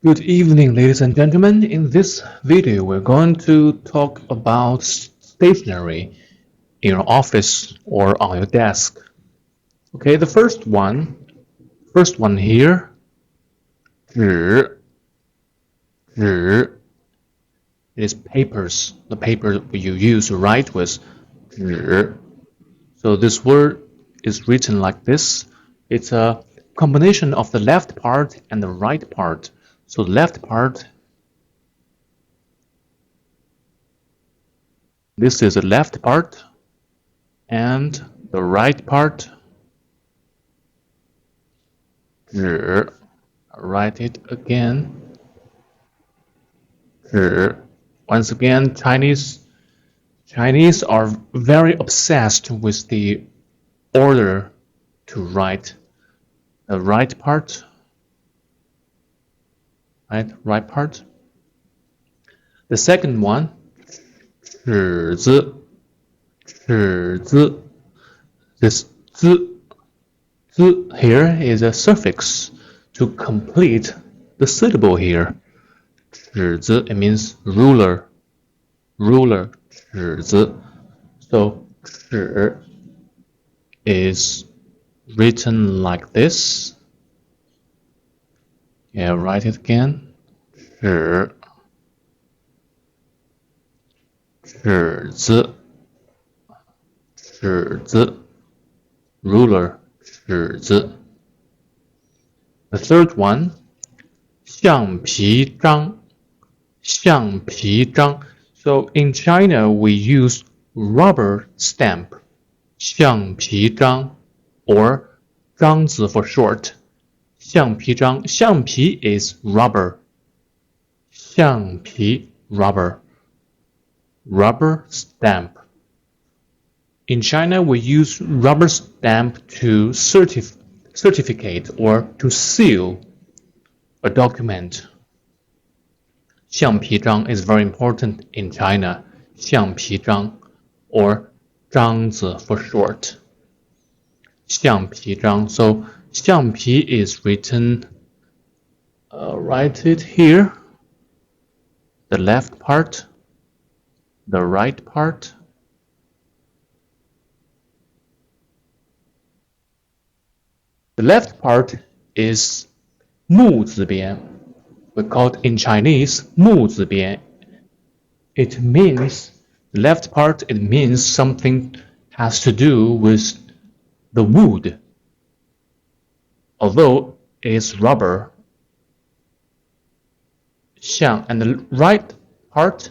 Good evening, ladies and gentlemen. In this video, we're going to talk about stationery in your office or on your desk. Okay, the first one here, 纸, it is papers, the paper you use to write with, 纸. So this word is written like this. It's a combination of the left part and the right part. So the left part, this is the left part, and the right part, 纸, write it again, 纸. Once again, Chinese are very obsessed with the order to write the right part, right part. The second one, 尺子, this 子 here is a suffix to complete the syllable here. 尺子, it means ruler, 尺子. So 尺 is written like this. Yeah, write it again. 尺子 ruler, 尺子. The third one, 橡皮章. So in China, we use rubber stamp, 橡皮章, or 章子 for short. 橡皮章, 橡皮 is rubber. 橡皮 rubber stamp. In China, we use rubber stamp to certificate or to seal a document. 橡皮章 is very important in China. 橡皮章 or 章子 for short. 橡皮章. So 橡皮 is written, write it here. The left part, the right part. The left part is 木字边. We call it in Chinese 木字边. It means, the left part, it means something has to do with the wood. Although it is rubber. 像, and the right part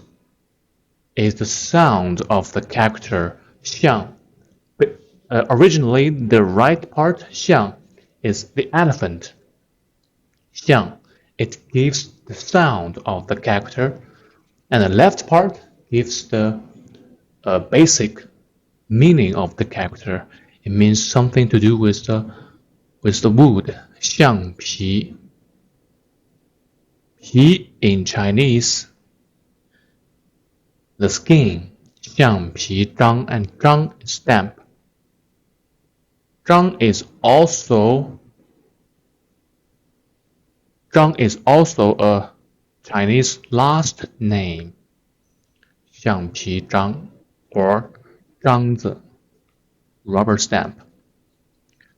is the sound of the character 像. But, originally, the right part 像 is the elephant. 像, it gives the sound of the character, and the left part gives the basic meaning of the character. It means something to do with the wood. 橡皮. 皮 in Chinese, the skin. 橡皮章 and 章 is stamp. 章 is also a Chinese last name. 橡皮章 or 章子, rubber stamp.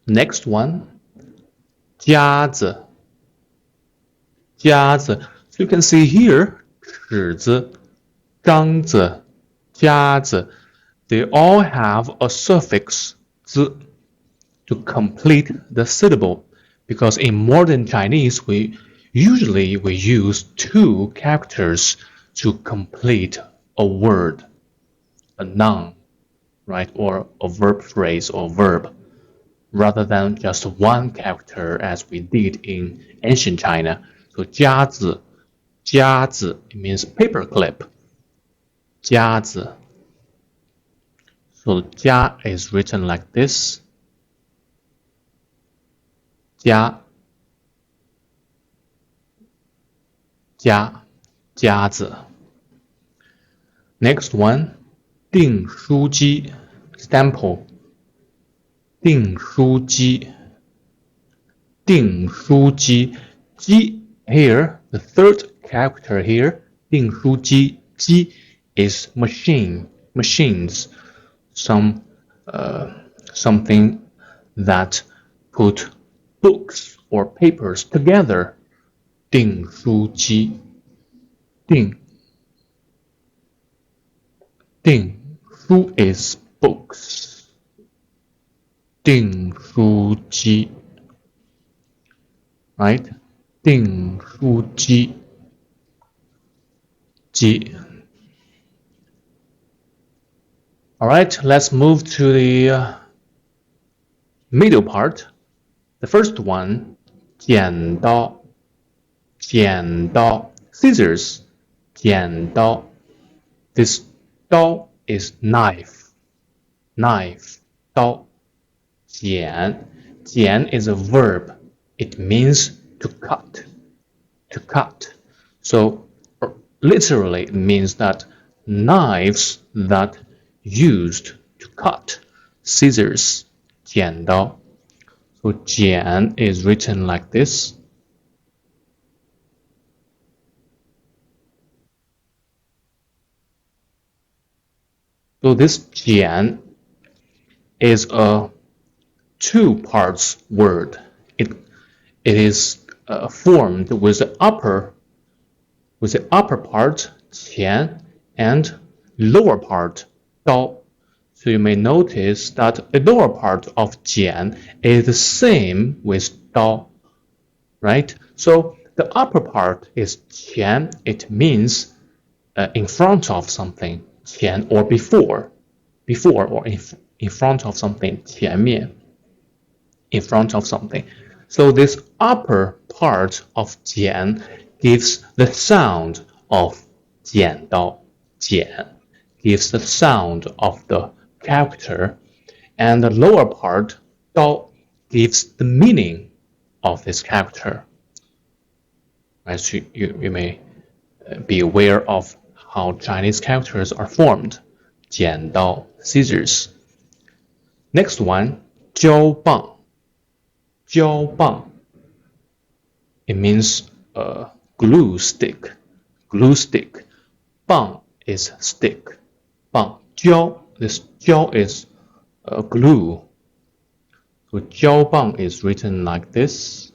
Next one, 夹子. So you can see here, 尺子, 章子, 夹子, they all have a suffix 子 to complete the syllable, because in modern Chinese we usually use two characters to complete a word, a noun, right, or a verb phrase or verb, rather than just one character as we did in ancient China. So 夹子, it means paper clip. 夹子. So 夹 is written like this. 夹子. Next one, 订书机 stample. 订书机 机 here, The third character here, 订书机, 机 is machine, machines, something that put books or papers together. 订书机，订书 is books. 订书机 right? 订书机 机 Alright, let's move to the middle part. The first one, 剪刀 scissors 剪刀 This 刀 is knife 刀 剪 is a verb. It means to cut. So literally it means that knives that used to cut. Scissors 剪刀 So 剪 is written like this. So this 剪 is a two parts word. It is formed with the upper part 前 and lower part 刀. So you may notice that the lower part of 剪 is the same with 刀, right? So the upper part is 前. It means in front of something, 前 or before or in front of something, 前面 in front of something. So this upper part of 剪 gives the sound of 剪刀 剪 gives the sound of the character, and the lower part 刀 gives the meaning of this character. As you may be aware of how Chinese characters are formed. 剪刀 scissors. Next one, 胶棒 It means glue stick. 棒 is stick. 棒 胶 this 胶 is glue. So 胶棒 is written like this.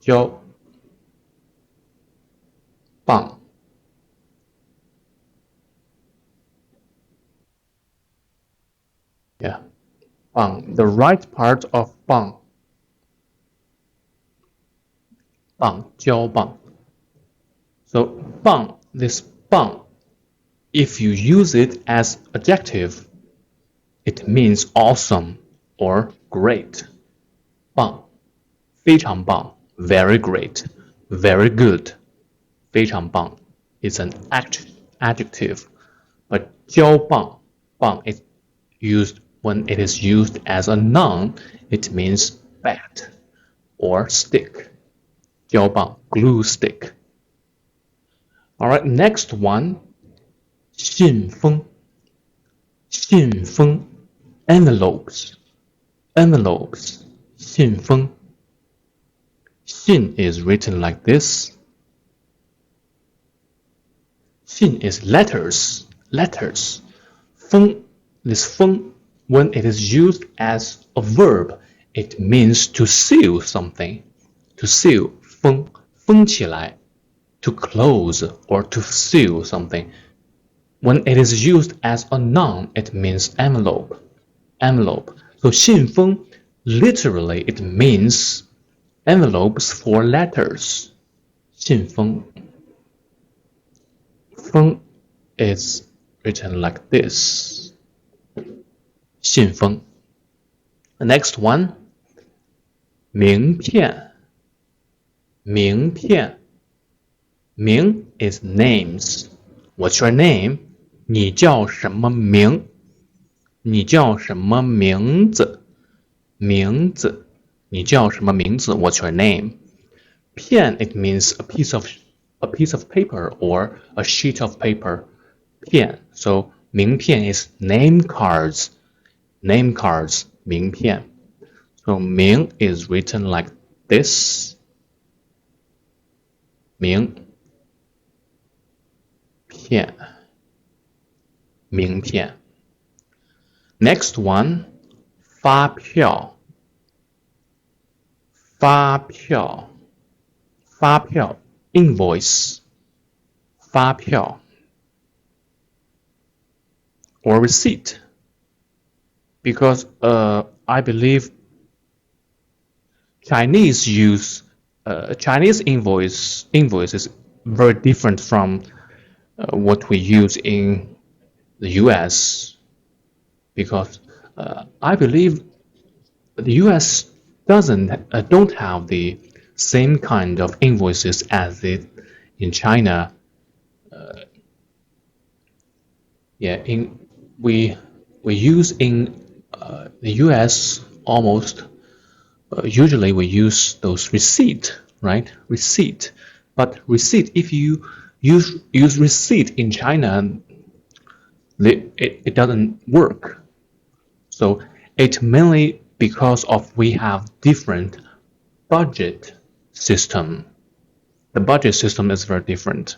胶棒 Yeah. 棒 the right part of 棒 胶棒 So 棒 this 棒 if you use it as adjective, it means awesome or great. 棒非常棒 very great, very good. 非常棒 is an adjective, but 胶棒 棒 is used when it is used as a noun. It means bat or stick. 胶棒 glue stick. All right, next one. 信封 envelopes 信封 信 is written like this. 信 is letters.封 this 封 when it is used as a verb, it means to seal something. To seal 封起来 to close or to seal something. When it is used as a noun, it means envelope. So 信封 literally it means envelopes for letters. 信封 封 is written like this. 信封 The next one. 名片 名is names. What's your name? 你叫什么名？你叫什么名字？名字，你叫什么名字？ What's your name? 片 it means a piece of paper or a sheet of paper. 片 so 名片 is name cards. 名片 so 名 is written like this. 名片名片。Next one, 发票发票发票 invoice 发票 or receipt because I believe Chinese invoice is very different from what we use in the US because I believe the US don't have the same kind of invoices as it in China. Yeah, in we use in the US almost usually we use those receipt, right? Receipt, but receipt if you use receipt in China, it doesn't work. So it mainly because of we have different budget system. The budget system is very different.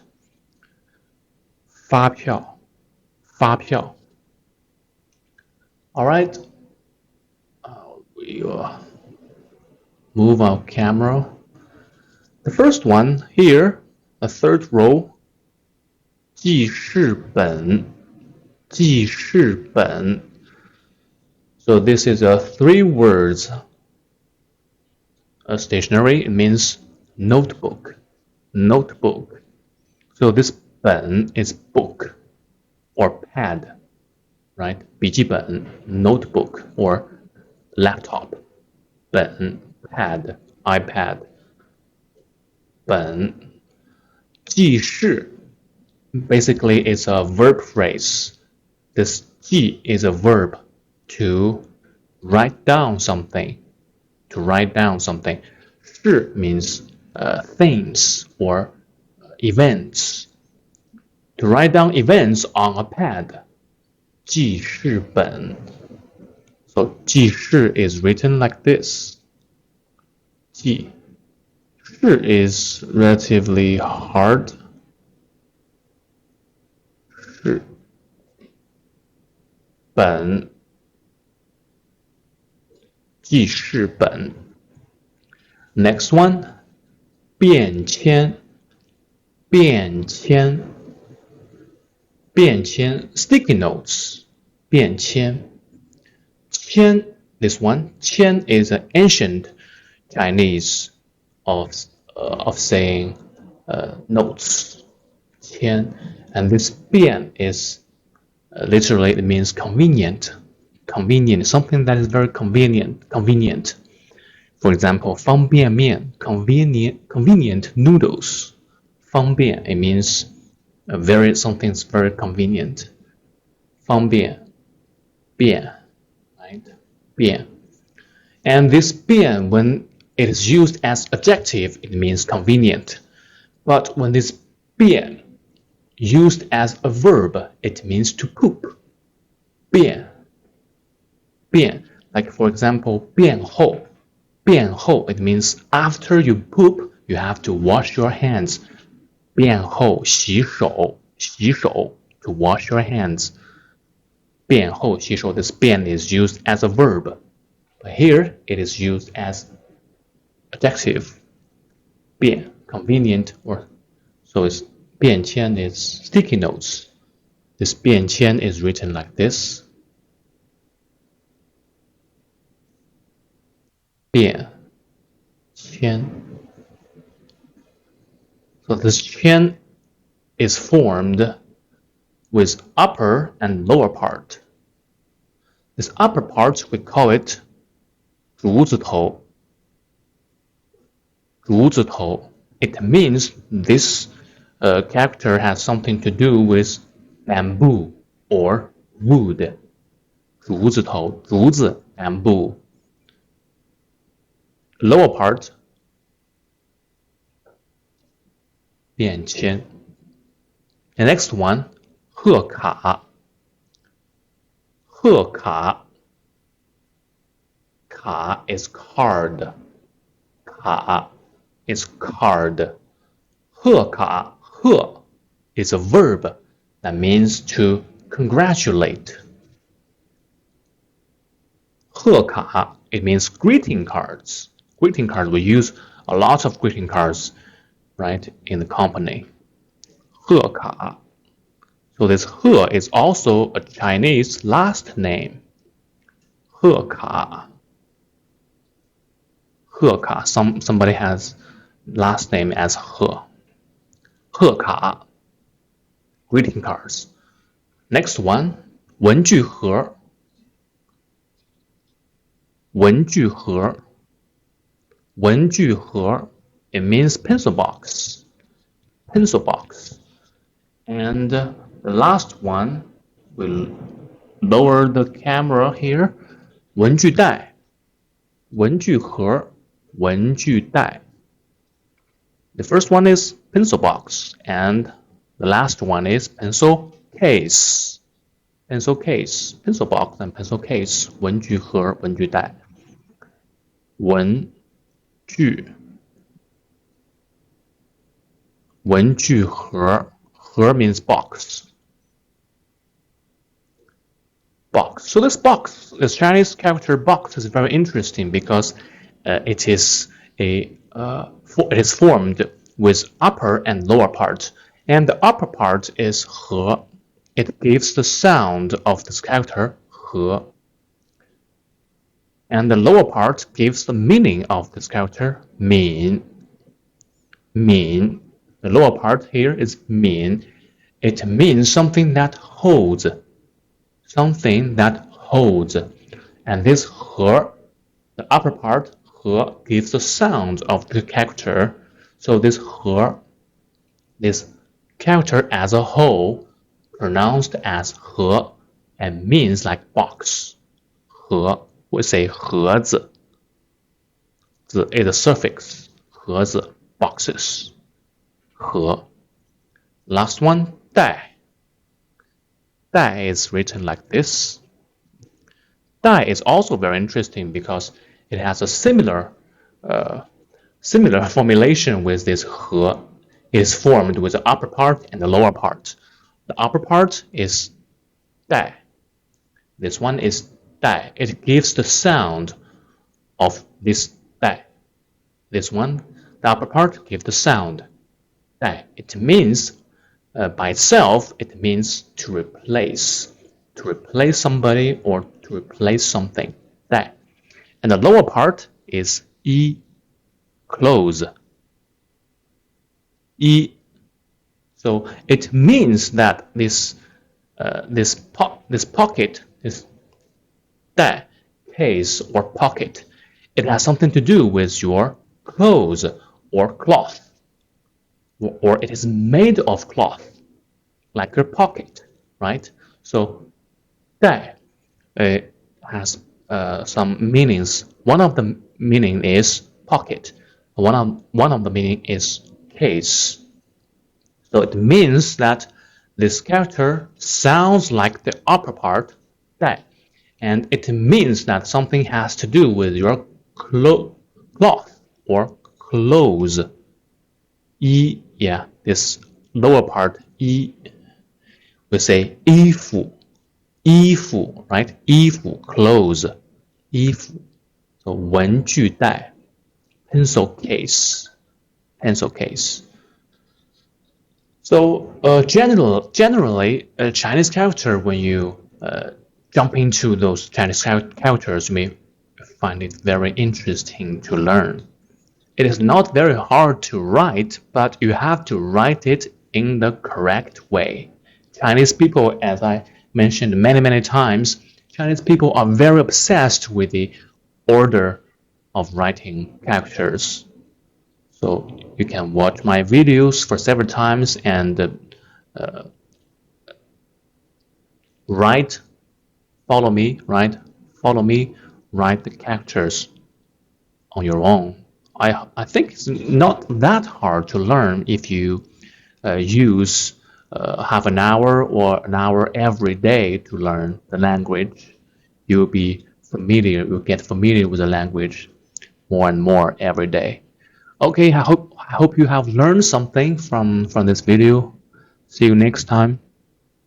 发票，发票。All right, we move our camera. The first one here, the third row, 记事本，记事本. So this is a three words. A stationery, it means notebook, notebook. So this 本 is book or pad, right? 笔记本 notebook or laptop. 本 pad, iPad. 本记事 basically it's a verb phrase. This 记 is a verb to write down something. To write down something. 事 means things or events. To write down events on a pad. 记事本. So 记事 is written like this. 记事 is relatively hard. 事本记事本 Next one 便签便签便签 sticky notes 便签签 this one 签 is an ancient Chinese of saying notes 签 and this 便 is literally it means convenient something that is very convenient for example 方便面 convenient noodles 方便 it means something's very convenient 方便便 right 便 and this 便 when it is used as adjective it means convenient but when this 便 used as a verb it means to poop 便便 like for example 便后便后 it means after you poop you have to wash your hands 便后洗手洗手 to wash your hands 便后洗手 this 便 is used as a verb but here it is used as adjective 便 convenient or so it's 便签 is sticky notes this 便签 is written like this 便签 so this 签 is formed with upper and lower part this upper part we call it 竹字头竹字头 it means this character has something to do with bamboo or wood 竹字头竹子 bamboo lower part 便签 the next one 贺卡贺卡卡 is card 卡 is card 贺卡贺 is a verb that means to congratulate. 贺卡 it means greeting cards. Greeting cards, we use a lot of greeting cards, right, in the company. 贺卡. So this He is also a Chinese last name. 贺卡. He Ka. Somebody has last name as He. He Ka. Greeting cards. Next one, 文具盒. 文具盒. 文具盒. It means pencil box. Pencil box. And the last one, we'll lower the camera here. 文具袋. 文具盒. 文具袋. The first one is pencil box, and the last one is pencil case. Pencil case, pencil box and pencil case. 文具盒，文具袋。文具，文具盒，盒 means box. Box. So this box, this Chinese character box, is very interesting because it is formed with upper and lower part, and the upper part is 和. It gives the sound of this character 和, and the lower part gives the meaning of this character 敏. 敏. The lower part here is 敏. It means something that holds. Something that holds. And this 和, the upper part 和 gives the sound of the character. So this 和, this character as a whole, pronounced as 和 and means like box. 和, we say 盒子. 子 is a suffix. 盒子, boxes. 和. Last one, 袋. 袋 is written like this. 袋 is also very interesting because it has a similar formulation with this 和. It is formed with the upper part and the lower part. The upper part is 袋. This one is 袋. It gives the sound of this 袋. This one, the upper part, gives the sound 袋. It means, by itself, it means to replace somebody or to replace something. 袋. And the lower part is 一, close. 一. So it means that this pocket, this 袋, case or pocket, it has something to do with your clothes or cloth, or it is made of cloth, like your pocket, right? So 袋 has some meanings. One of the meaning is pocket. One of the meaning is case. So it means that this character sounds like the upper part, 袋, and it means that something has to do with your cloth or clothes. 衣, yeah, this lower part, 衣, we say 衣服, 衣服, right? 衣服, clothes, 衣服. So 文具袋, pencil case, pencil case. So generally, a Chinese character, when you jump into those Chinese characters, you may find it very interesting to learn. It is not very hard to write, but you have to write it in the correct way. Chinese people, as I mentioned many times, Chinese people are very obsessed with the order of writing characters. So you can watch my videos for several times and follow me, write the characters on your own. I think it's not that hard to learn if you use half an hour or an hour every day to learn the language. You'll get familiar with the language more and more every day. Okay, I hope you have learned something from this video. See you next time.